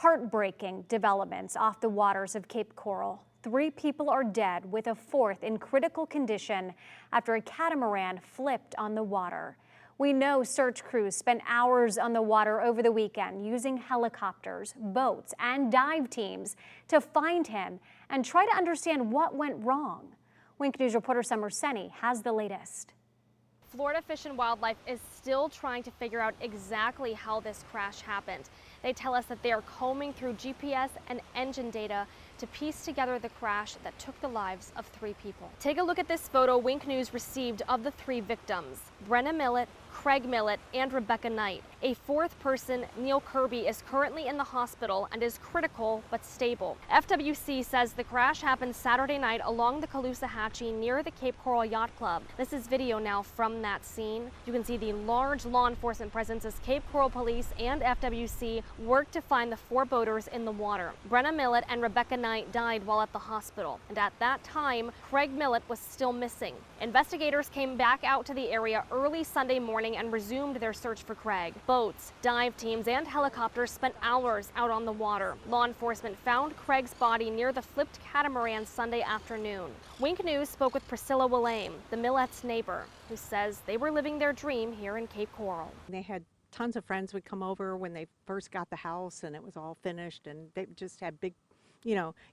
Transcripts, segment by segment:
Heartbreaking developments off the waters of Cape Coral. 3 people are dead, with a 4th in critical condition after a catamaran flipped on the water. We know search crews spent hours on the water over the weekend using helicopters, boats, and dive teams to find him and try to understand what went wrong. Wink News reporter Summer Senni has the latest. Florida Fish and Wildlife is still trying to figure out exactly how this crash happened. They tell us that they are combing through GPS and engine data to piece together the crash that took the lives of 3 people. Take a look at this photo Wink News received of the 3 victims: Brenna Millett, Craig Millett, and Rebecca Knight. A 4th person, Neil Kirby, is currently in the hospital and is critical but stable. FWC says the crash happened Saturday night along the Caloosahatchee near the Cape Coral Yacht Club. This is video now from that scene. You can see the large law enforcement presence as Cape Coral Police and FWC worked to find the 4 boaters in the water. Brenna Millett and Rebecca Knight died while at the hospital, and at that time, Craig Millett was still missing. Investigators came back out to the area early Sunday morning and resumed their search for Craig. Boats, dive teams, and helicopters spent hours out on the water. Law enforcement found Craig's body near the flipped catamaran Sunday afternoon. Wink News spoke with Priscilla Willame, the Milletts' neighbor, who says they were living their dream here in Cape Coral. They had tons of friends would come over when they first got the house and it was all finished, and they just had big,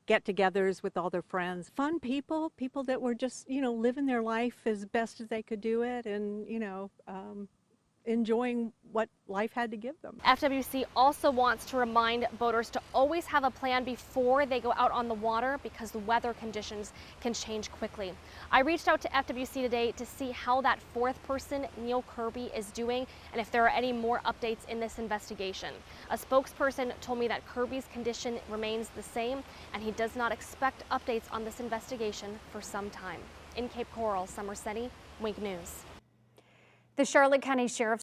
get-togethers with all their friends. Fun people that were just, living their life as best as they could do it, and, enjoying what life had to give them. FWC also wants to remind boaters to always have a plan before they go out on the water because the weather conditions can change quickly. I reached out to FWC today to see how that 4th person, Neil Kirby, is doing and if there are any more updates in this investigation. A spokesperson told me that Kirby's condition remains the same and he does not expect updates on this investigation for some time. In Cape Coral, Summer Senni, Wink News. The Charlotte County Sheriff's